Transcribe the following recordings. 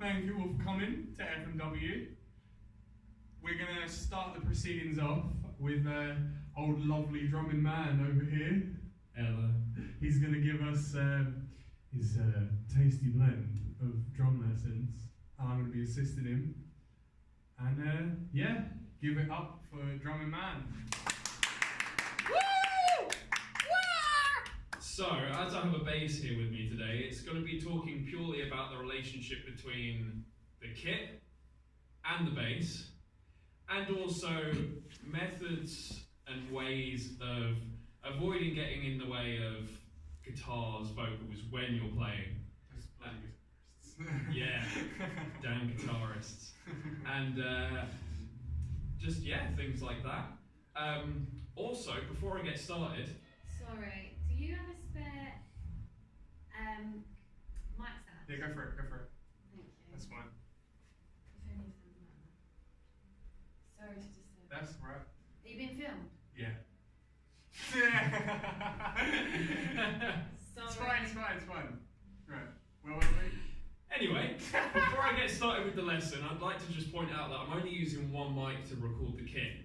Thank you all for coming to FMW. We're going to start the proceedings off with old lovely drumming man over here. Hello. He's going to give us his tasty blend of drum lessons. I'm going to be assisting him. And yeah, give it up for drumming man. So, as I have a bass here with me today, it's going to be talking purely about the relationship between the kit and the bass, and also methods and ways of avoiding getting in the way of guitars, vocals when you're playing. Yeah, damn guitarists. And just, yeah, things like that. Also, before I get started... Sorry, do you have a spare mic stand? Yeah, go for it, go for it. Thank you. That's fine. If only it doesn't matter. Sorry to disturb. That's right. Are you being filmed? Yeah. Sorry. It's fine. Right. Well, wait. Anyway, before I get started with the lesson, I'd like to just point out that I'm only using one mic to record the kit.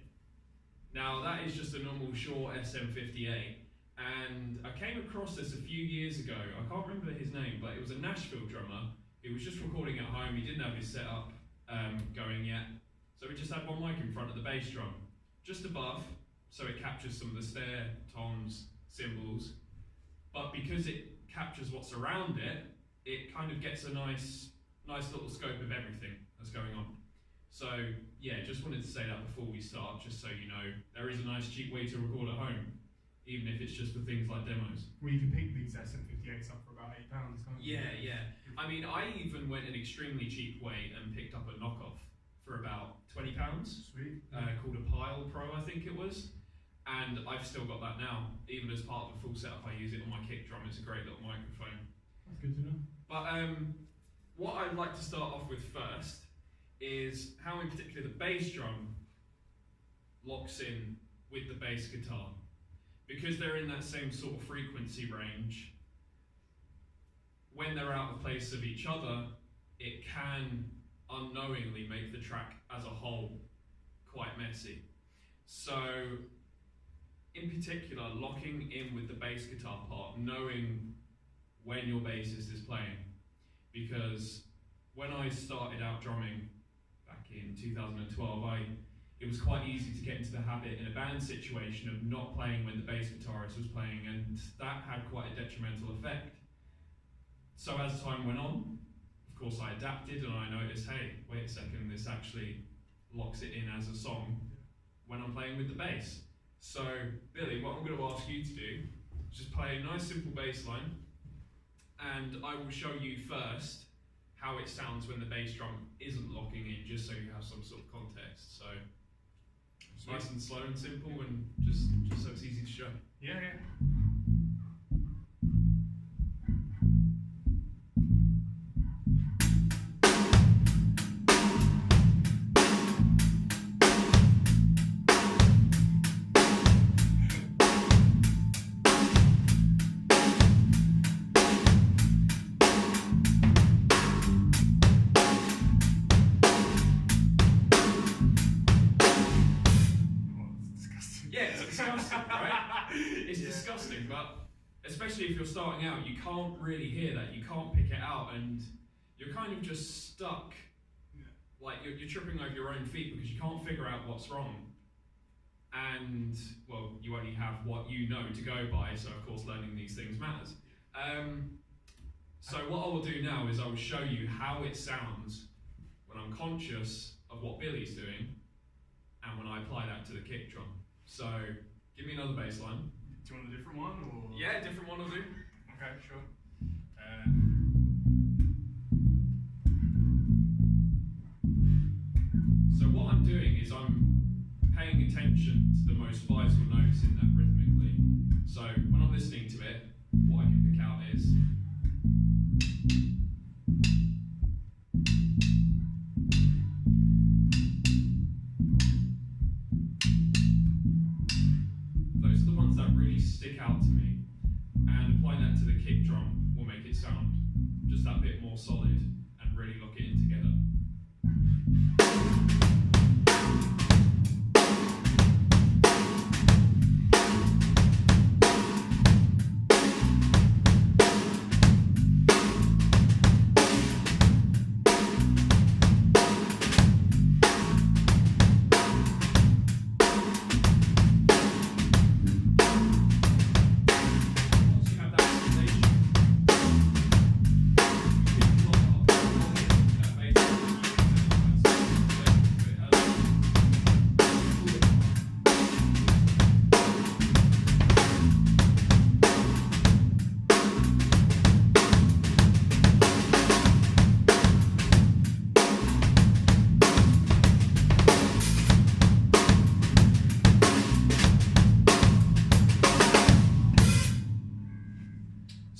Now, that is just a normal Shure SM58, and I came across this a few years ago. I can't remember his name, but it was a Nashville drummer. He was just recording at home. He didn't have his setup going yet, so we just had one mic in front of the bass drum, just above, so it captures some of the snare, toms, cymbals, but because it captures what's around it, it kind of gets a nice little scope of everything that's going on. So yeah, just wanted to say that before we start, just so you know, there is a nice cheap way to record at home, even if it's just for things like demos. Well, you can pick these SM58s up for about £8, can't you? Yeah. I mean, I even went an extremely cheap way and picked up a knockoff for about £20. Sweet. Called a Pile Pro, I think it was. And I've still got that now. Even as part of the full setup, I use it on my kick drum. It's a great little microphone. That's good to know. But what I'd like to start off with first is how in particular the bass drum locks in with the bass guitar. Because they're in that same sort of frequency range, when they're out of place of each other, it can unknowingly make the track as a whole quite messy. So, in particular, locking in with the bass guitar part, knowing when your bassist is playing. Because when I started out drumming back in 2012, it was quite easy to get into the habit in a band situation of not playing when the bass guitarist was playing, and that had quite a detrimental effect. So as time went on, of course I adapted and I noticed, hey, wait a second, this actually locks it in as a song when I'm playing with the bass. So, Billy, what I'm going to ask you to do is just play a nice simple bass line, and I will show you first how it sounds when the bass drum isn't locking in, just so you have some sort of context. So, nice and slow and simple, and just so it's easy to show. Yeah. Disgusting, but especially if you're starting out, you can't really hear that, you can't pick it out, and you're kind of just stuck, like you're tripping over your own feet because you can't figure out what's wrong, and well, you only have what you know to go by, so of course learning these things matters. So what I will do now is I will show you how it sounds when I'm conscious of what Billy's doing and when I apply that to the kick drum. So give me another bass line. Do you want a different one? Or? Yeah, a different one will do. Okay, sure. So what I'm doing is I'm paying attention to the most vital notes in that rhythmically. So when I'm listening to it, what I can pick out is those are the ones that really stick out to me, and applying that to the kick drum will make it sound just that bit more solid and really lock it in together.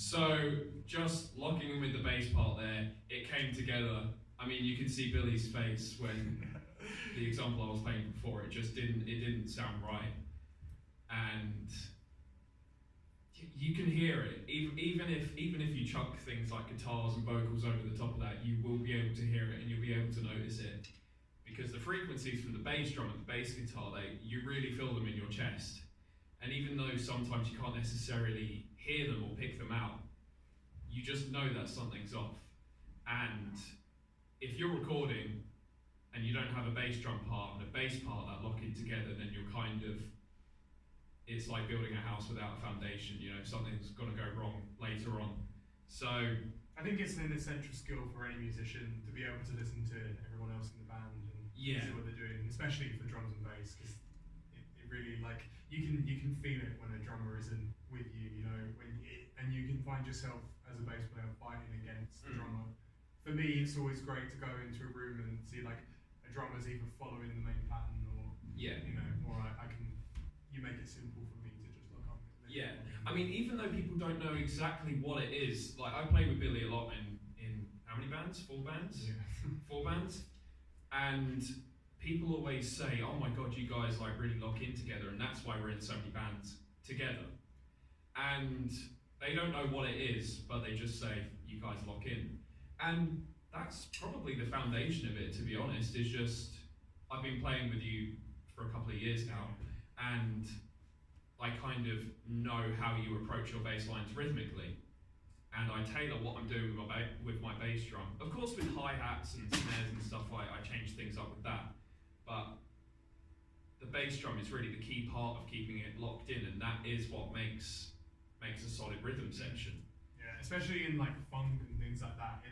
So just locking in with the bass part there, it came together. I mean, you can see Billy's face when the example I was playing before, it didn't sound right. And you can hear it, even if you chuck things like guitars and vocals over the top of that, you will be able to hear it and you'll be able to notice it. Because the frequencies from the bass drum and the bass guitar, you really feel them in your chest. And even though sometimes you can't necessarily hear them or pick them out, you just know that something's off. And if you're recording and you don't have a bass drum part and a bass part that lock in together, then you're it's like building a house without a foundation, something's gonna go wrong later on. So I think it's an essential skill for any musician to be able to listen to everyone else in the band and see what they're doing, especially for drums and bass, because it really, like, you can feel it when a drummer isn't with you, and you can find yourself as a bass player fighting against the drummer. For me, it's always great to go into a room and see like a drummer's either following the main pattern or you make it simple for me to just look up. Yeah, I mean, even though people don't know exactly what it is, like I play with Billy a lot in how many bands? 4 bands? Yeah. 4 bands? And people always say, oh my God, you guys like really lock in together, and that's why we're in so many bands together. And they don't know what it is, but they just say, you guys lock in. And that's probably the foundation of it, to be honest, is just, I've been playing with you for a couple of years now, and I kind of know how you approach your bass lines rhythmically. And I tailor what I'm doing with my bass drum. Of course, with hi-hats and snares and stuff, I change things up with that. But the bass drum is really the key part of keeping it locked in, and that is what makes a solid rhythm section. Yeah, especially in like funk and things like that.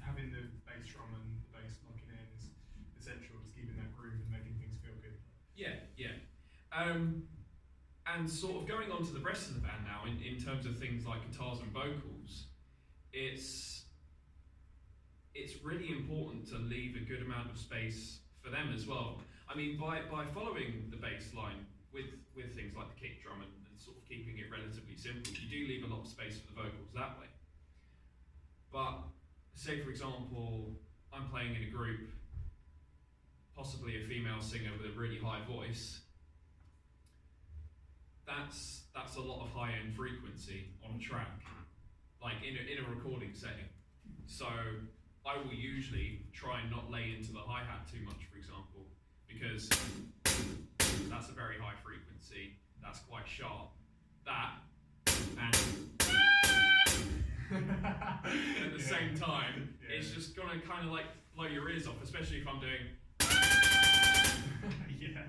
Having the bass drum and the bass locking in is essential. It's keeping that groove and making things feel good. Yeah. And sort of going on to the rest of the band now, in terms of things like guitars and vocals, it's really important to leave a good amount of space for them as well. I mean, by following the bass line with things like the kick drum and sort of keeping it relatively simple, you do leave a lot of space for the vocals that way. But say, for example, I'm playing in a group, possibly a female singer with a really high voice. That's a lot of high-end frequency on a track, like in a recording setting. So I will usually try and not lay into the hi-hat too much, for example, because that's a very high frequency, that's quite sharp. That, and at the same time, it's just gonna kind of like blow your ears off, especially if I'm doing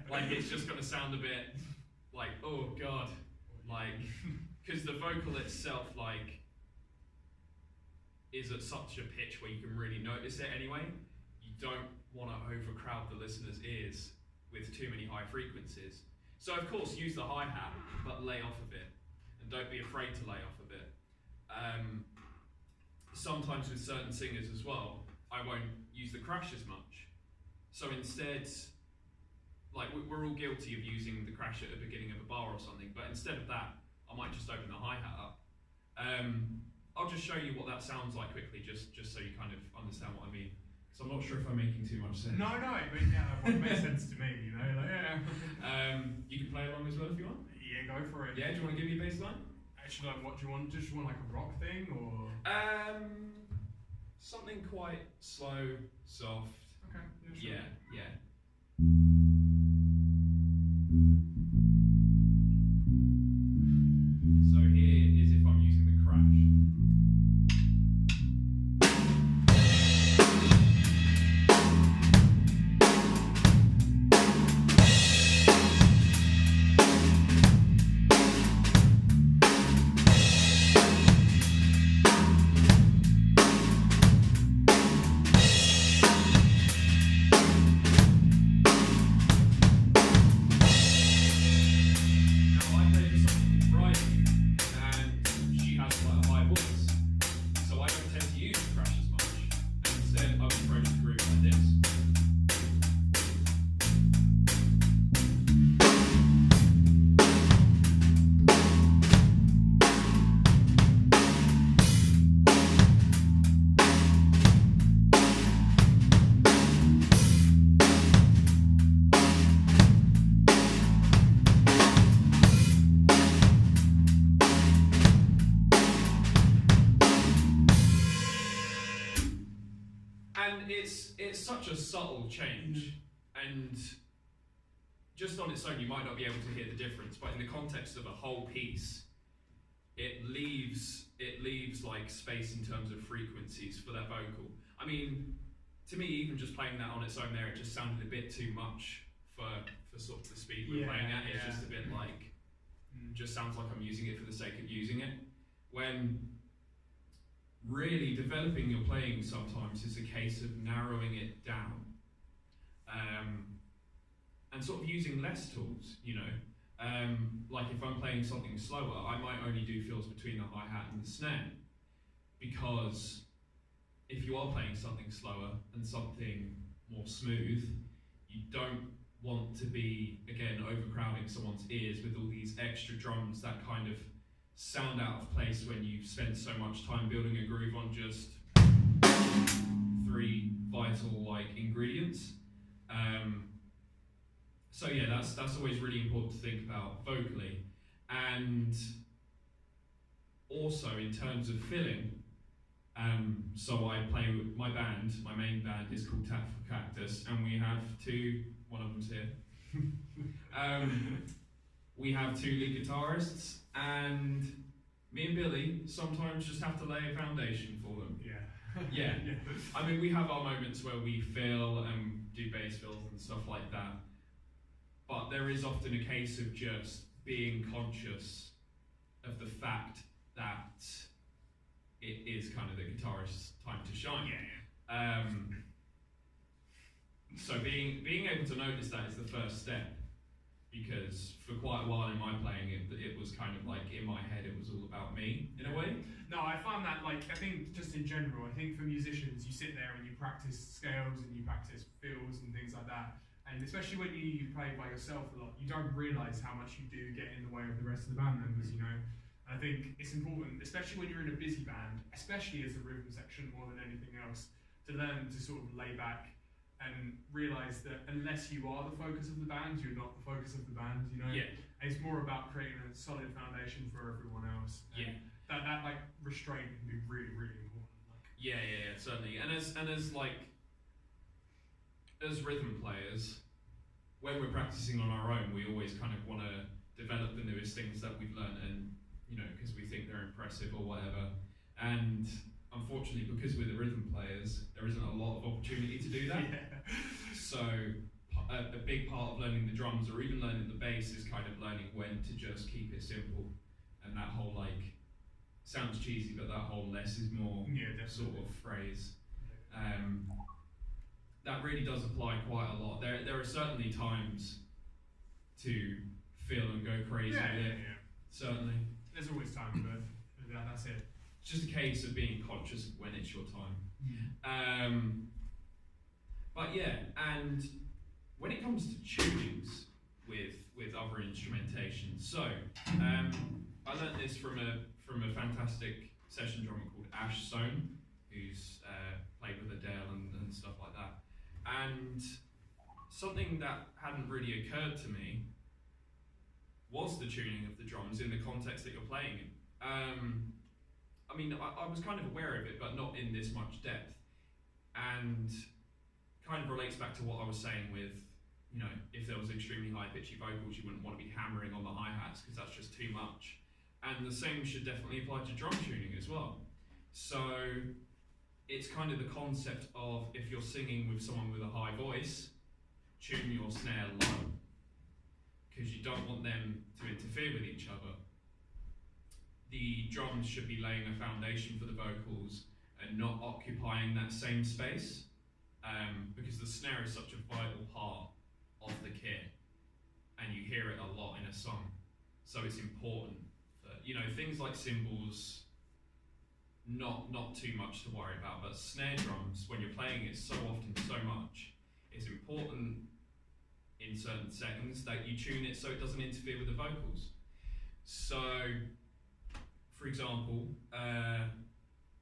like it's just gonna sound a bit like, oh God, like, because the vocal itself like is at such a pitch where you can really notice it anyway. You don't want to overcrowd the listener's ears with too many high frequencies. So of course use the hi-hat, but lay off a bit, and don't be afraid to lay off a bit. Sometimes with certain singers as well, I won't use the crash as much. So instead, like we're all guilty of using the crash at the beginning of a bar or something, but instead of that, I might just open the hi-hat up. I'll just show you what that sounds like quickly, just so you kind of understand what I mean. So I'm not sure if I'm making too much sense. No, but yeah, it makes sense to me, you know, like, yeah. You can play along as well if you want. Yeah, go for it. Yeah, do you want to give me a bass line? Actually, like, what do you want? Just want like a rock thing, or? something quite slow, soft. Okay. Yeah. Sure. Yeah. So here is if I'm using the crash. And it's such a subtle change, and just on its own you might not be able to hear the difference, but in the context of a whole piece, it leaves like space in terms of frequencies for that vocal. I mean, to me, even just playing that on its own there, it just sounded a bit too much for sort of the speed we're playing at. It's just a bit like, just sounds like I'm using it for the sake of using it. When really developing your playing sometimes is a case of narrowing it down, and sort of using less tools, you know. Like if I'm playing something slower, I might only do fills between the hi-hat and the snare, because if you are playing something slower and something more smooth, you don't want to be, again, overcrowding someone's ears with all these extra drums that kind of sound out of place when you spend so much time building a groove on just 3 vital like ingredients. So yeah, that's always really important to think about vocally. And also in terms of filling, so I play with my band. My main band is called Tactful Cactus, and we have 2, one of them's here. We have 2 lead guitarists, and me and Billy sometimes just have to lay a foundation for them. Yeah. I mean, we have our moments where we fill and do bass fills and stuff like that, but there is often a case of just being conscious of the fact that it is kind of the guitarist's time to shine. So being able to notice that is the first step, because for quite a while in my playing, it was kind of like in my head, it was all about me in a way. No, I find that, like, I think just in general, I think for musicians, you sit there and you practice scales and you practice fills and things like that. And especially when you play by yourself a lot, you don't realise how much you do get in the way of the rest of the band members, you know. And I think it's important, especially when you're in a busy band, especially as a rhythm section more than anything else, to learn to sort of lay back and realise that unless you are the focus of the band, you're not the focus of the band, you know. And it's more about creating a solid foundation for everyone else. And that like restraint can be really, really important. Like. Certainly. And as like as rhythm players, when we're practicing on our own, we always kind of want to develop the newest things that we've learned, and you know, because we think they're impressive or whatever. And unfortunately, because we're the rhythm players, there isn't a lot of opportunity to do that. So a big part of learning the drums, or even learning the bass, is kind of learning when to just keep it simple. And that whole, like, sounds cheesy, but that whole less is more sort of phrase. That really does apply quite a lot. There are certainly times to feel and go crazy with it. Certainly. There's always time, but that's it. It's just a case of being conscious of when it's your time. But yeah, and when it comes to tunings with other instrumentation, so I learnt this from a fantastic session drummer called Ash Sohn, who's played with Adele and stuff like that. And something that hadn't really occurred to me was the tuning of the drums in the context that you're playing in. I mean, I was kind of aware of it, but not in this much depth. And kind of relates back to what I was saying with, you know, if there was extremely high pitchy vocals, you wouldn't want to be hammering on the hi-hats because that's just too much. And the same should definitely apply to drum tuning as well. So it's kind of the concept of, if you're singing with someone with a high voice, tune your snare low, because you don't want them to interfere with each other. The drums should be laying a foundation for the vocals and not occupying that same space, because the snare is such a vital part of the kit, and you hear it a lot in a song. So it's important that, you know, things like cymbals, not too much to worry about, but snare drums, when you're playing it so often, so much, it's important in certain settings that you tune it so it doesn't interfere with the vocals. So, for example,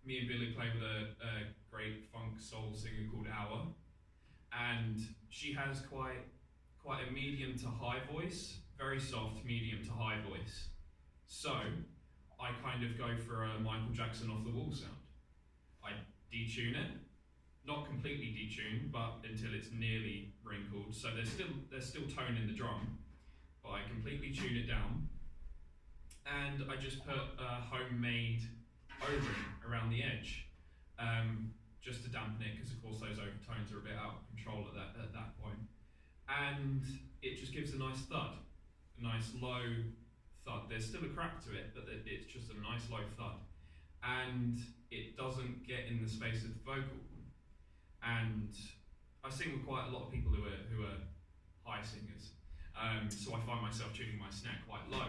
me and Billy play with a great funk soul singer called Hour, and she has quite a medium to high voice, very soft medium to high voice. So I kind of go for a Michael Jackson off the wall sound. I detune it, not completely detuned, but until it's nearly wrinkled. So there's still tone in the drum, but I completely tune it down, and I just put a homemade O-ring around the edge, just to dampen it, because of course those overtones are a bit out of control at that point. And it just gives a nice thud, a nice low thud. There's still a crack to it, but it's just a nice low thud, and it doesn't get in the space of the vocal. And I sing with quite a lot of people who are high singers, so I find myself tuning my snare quite low.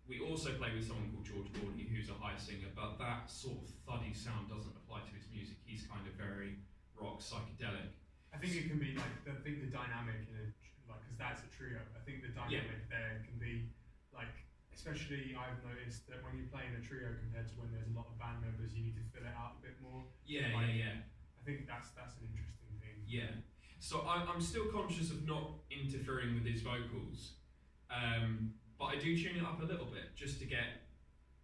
We also play with someone called George Gordy, who's a high singer, but that sort of thuddy sound doesn't apply to his music. He's kind of very rock, psychedelic. I think it can be like, I think the dynamic in because that's a trio. I think the dynamic there can be like, especially I've noticed that when you play in a trio compared to when there's a lot of band members, you need to fill it out a bit more. Yeah. I think that's an interesting thing. Yeah. So I'm still conscious of not interfering with his vocals, but I do tune it up a little bit just to get,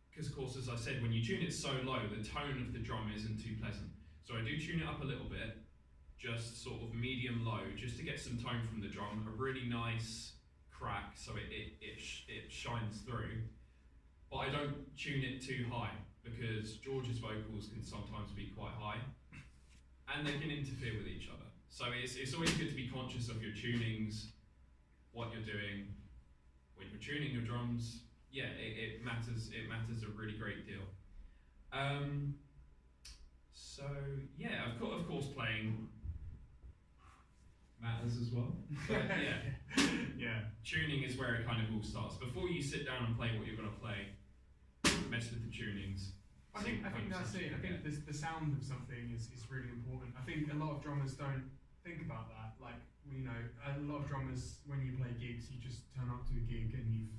because of course, as I said, when you tune it so low, the tone of the drum isn't too pleasant. So I do tune it up a little bit, just sort of medium low, just to get some tone from the drum, a really nice crack so it shines through. But I don't tune it too high, because George's vocals can sometimes be quite high and they can interfere with each other. So it's always good to be conscious of your tunings, what you're doing. When you're tuning your drums, yeah, it matters a really great deal. So yeah, of course playing matters as well. But yeah, tuning is where it kind of all starts. Before you sit down and play what you're going to play, mess with the tunings. I think that's it. I think the sound of something is really important. I think a lot of drummers don't think about that. Like, you know, a lot of drummers, when you play gigs, you just turn up to a gig and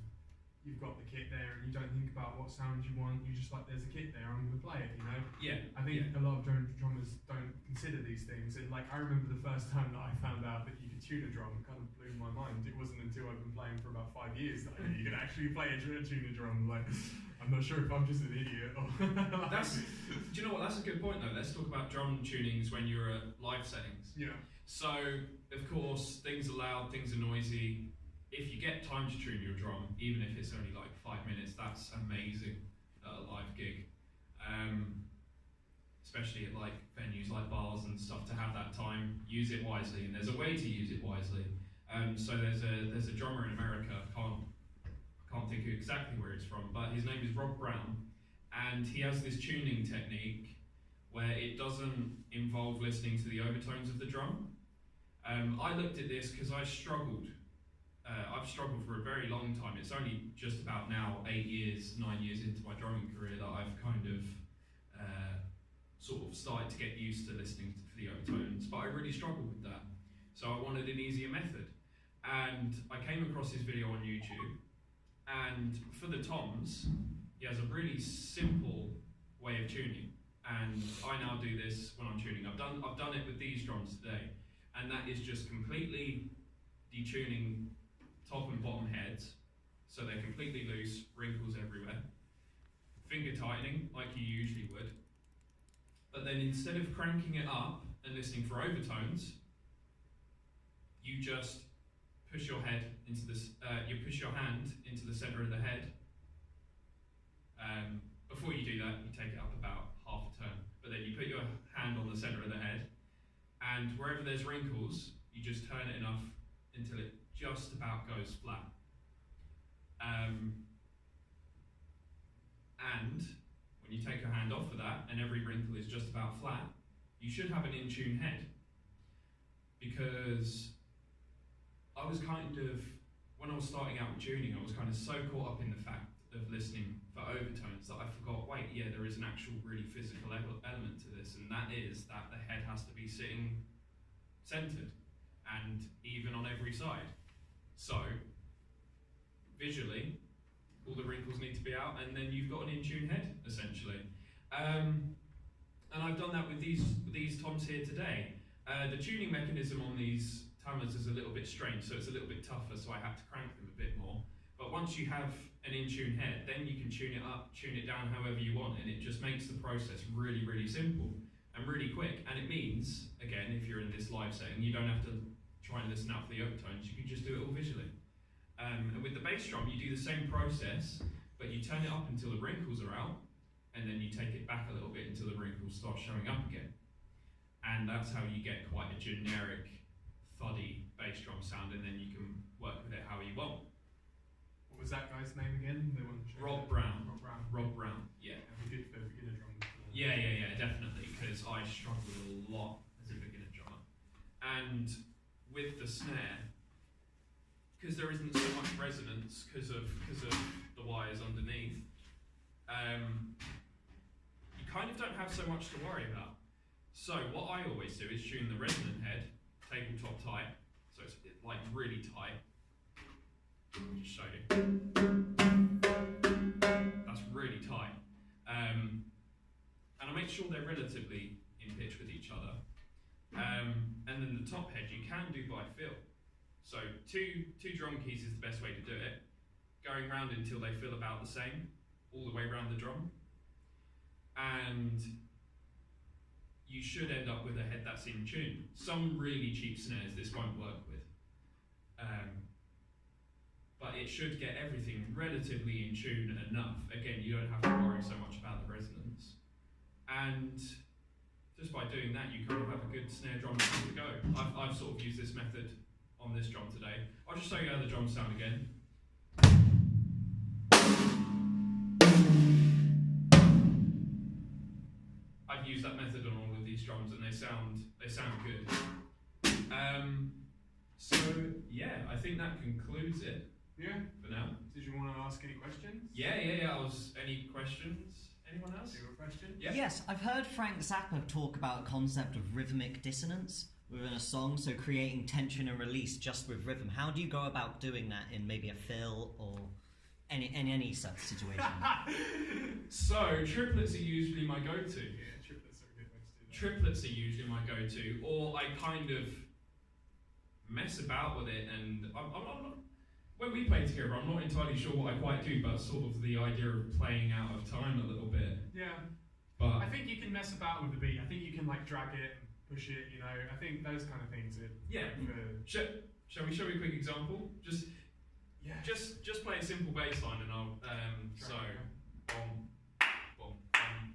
you've got the kit there, and you don't think about what sound you want. You just like, there's a kit there, I'm going to play it, you know? Yeah. I think a lot of drummers don't consider these things. And like, I remember the first time that I found out that you could tune a drum, it kind of blew my mind. It wasn't until I've been playing for about 5 years that I knew you could actually play a tune a drum. Like, I'm not sure if I'm just an idiot or like, do you know what, that's a good point though. Let's talk about drum tunings when you're at live settings. Yeah. So, of course, things are loud, things are noisy. If you get time to tune your drum, even if it's only like 5 minutes, that's amazing at a live gig. Especially at like venues like bars and stuff, to have that time, use it wisely, and there's a way to use it wisely. So there's a drummer in America, I can't think of exactly where he's from, but his name is Rob Brown, and he has this tuning technique where it doesn't involve listening to the overtones of the drum. I looked at this because I struggled. I've struggled for a very long time. It's only just about now, 9 years into my drumming career, that I've kind of sort of started to get used to listening to the overtones, but I really struggled with that. So I wanted an easier method. And I came across his video on YouTube, and for the toms, he has a really simple way of tuning. And I now do this when I'm tuning. I've done it with these drums today, and that is just completely detuning top and bottom heads, so they're completely loose, wrinkles everywhere. finger tightening like you usually would, but then instead of cranking it up and listening for overtones, you just push your head into this. You push your hand into the center of the head. Before you do that, you take it up about half a turn, but then you put your hand on the center of the head, and wherever there's wrinkles, you just turn it enough until it just about goes flat. And when you take your hand off of that and every wrinkle is just about flat, you should have an in-tune head. Because I was kind of, when I was starting out with tuning, I was kind of so caught up in the fact of listening for overtones that I forgot, wait, yeah, there is an actual really physical element to this, and that is that the head has to be sitting centered and even on every side. So, visually, all the wrinkles need to be out, and then you've got an in-tune head, essentially. And I've done that with these toms here today. The tuning mechanism on these tammers is a little bit strange, so it's a little bit tougher, so I have to crank them a bit more. But once you have an in-tune head, then you can tune it up, tune it down however you want, and it just makes the process really, really simple and really quick. And it means, again, if you're in this live setting, you don't have to try and listen out for the overtones, you can just do it all visually. And with the bass drum, you do the same process, but you turn it up until the wrinkles are out, and then you take it back a little bit until the wrinkles start showing up again. And that's how you get quite a generic, thuddy bass drum sound, and then you can work with it how you want. What was that guy's name again? They want to show Rob Brown. Rob Brown. Rob Brown, yeah. That'd be good for beginner drummers. Yeah, definitely, because I struggled a lot as a beginner drummer. And with the snare, because there isn't so much resonance because of the wires underneath, you kind of don't have so much to worry about. So what I always do is tune the resonant head, tabletop tight, so it's like really tight. I'll just show you. That's really tight. And I make sure they're relatively in pitch with each other. And then the top head you can do by feel. So two drum keys is the best way to do it. Going round until they feel about the same, all the way around the drum. And you should end up with a head that's in tune. Some really cheap snares this won't work with. But it should get everything relatively in tune enough. Again, you don't have to worry so much about the resonance. And just by doing that, you kind of have a good snare drum ready to go. I've sort of used this method on this drum today. I'll just show you how the drums sound again. I've used that method on all of these drums, and they sound good. So yeah, I think that concludes it. Yeah. For now. Did you want to ask any questions? Yeah. Any questions? Anyone else? Do you have a question? Yeah. Yes, I've heard Frank Zappa talk about a concept of rhythmic dissonance within a song, so creating tension and release just with rhythm. How do you go about doing that in maybe a fill or any such situation? So triplets are usually my go-to. Yeah, triplets are a good way to do that. Triplets are usually my go-to, or I kind of mess about with it, and I'm not, when we play together, I'm not entirely sure what I quite do, but sort of the idea of playing out of time a little bit. Yeah. But I think you can mess about with the beat. I think you can like drag it and push it, you know. I think those kind of things are yeah. Shall we show you a quick example? Just play a simple bass line, and I'll so boom, boom, boom,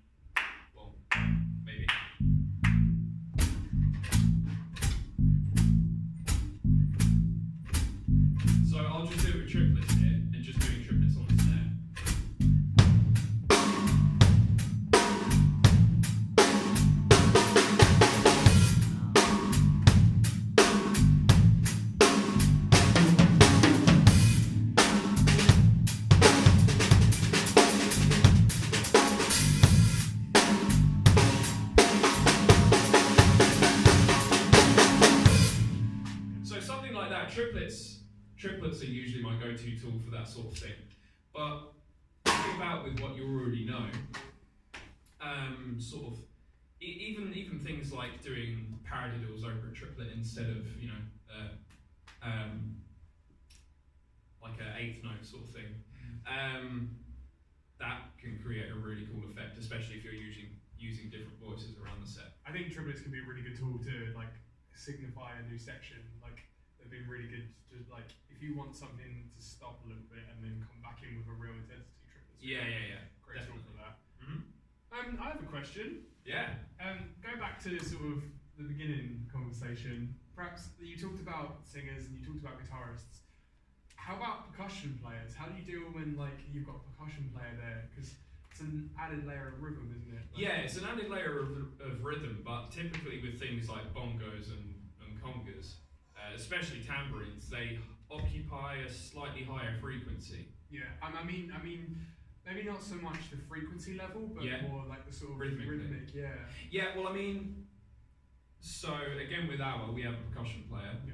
boom, maybe. So I'll just do it with triplets here, and just doing triplets on the snare. So something like that, triplets are usually my go-to tool for that sort of thing. But think about with what you already know, sort of, even things like doing paradiddles over a triplet instead of, you know, like an eighth note sort of thing. that can create a really cool effect, especially if you're using different voices around the set. I think triplets can be a really good tool to like signify a new section. Like they've been really good to like if you want something to stop a little bit and then come back in with a real intensity. Triplets. Yeah. Great tool for that. Mm-hmm. I have a question. Yeah. Go back to sort of the beginning conversation. Perhaps you talked about singers and you talked about guitarists. How about percussion players? How do you deal when like you've got a percussion player there? Because it's an added layer of rhythm, isn't it? Like, yeah, it's an added layer of rhythm, but typically with things like bongos and congas, especially tambourines, they occupy a slightly higher frequency. Yeah, I mean, maybe not so much the frequency level, but more like the sort of rhythmic. Yeah. Yeah, well, I mean, so again with we have a percussion player. Yeah.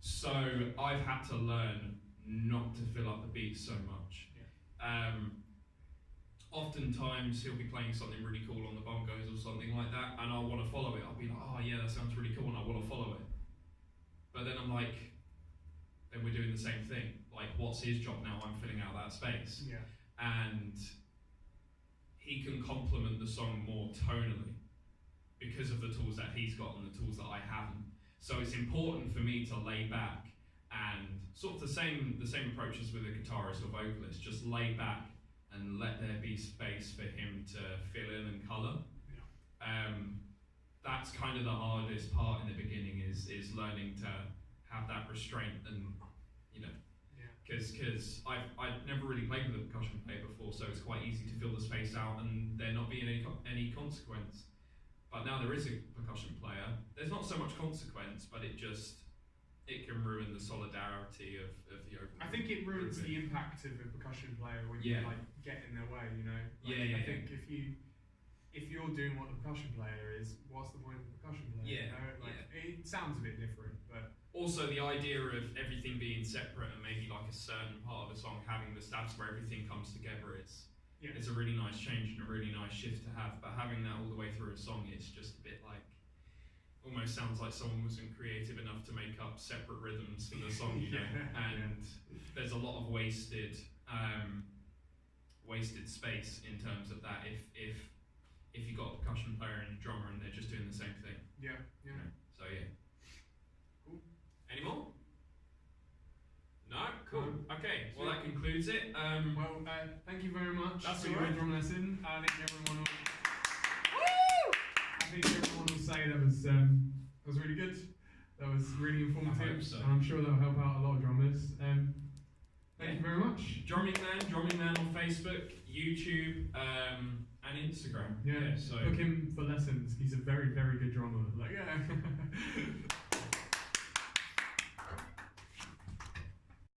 So I've had to learn not to fill up the beats so much. Yeah. Oftentimes he'll be playing something really cool on the bongos or something like that, and I'll want to follow it. I'll be like, oh yeah, that sounds really cool, and I want to follow it. But then I'm like, then we're doing the same thing. Like, what's his job now? I'm filling out that space. Yeah. And he can complement the song more tonally because of the tools that he's got and the tools that I haven't. So it's important for me to lay back and sort of the same approach as with a guitarist or vocalist, just lay back and let there be space for him to fill in and colour. Yeah. That's kind of the hardest part in the beginning is learning to have that restraint and, you know, because I've never really played with a percussion player before, so it's quite easy to fill the space out and there not be any consequence. But now there is a percussion player, there's not so much consequence, but it can ruin the solidarity of the overall. I think it ruins the impact of a percussion player when you like get in their way, you know. Like, I think if you're doing what the percussion player is, what's the point of the percussion player? Yeah. You know? Like, it sounds a bit different, but also the idea of everything being separate and maybe like a certain part of a song having the stabs where everything comes together, it's a really nice change and a really nice shift to have. But having that all the way through a song, it's just a bit like, almost sounds like someone wasn't creative enough to make up separate rhythms for the song, you know. And there's a lot of wasted space in terms of that if you got a percussion player and a drummer and they're just doing the same thing. Yeah. You know? So yeah. Cool. Any more? No? Cool. Okay, well that concludes it. Thank you very much for all your right. drum lesson. I think everyone will say that was really good. That was really informative. I hope so. And I'm sure that'll help out a lot of drummers. Thank you very much. Drumming Man on Facebook, YouTube, and Instagram. Yeah, so book him for lessons. He's a very, very good drummer. Like, yeah.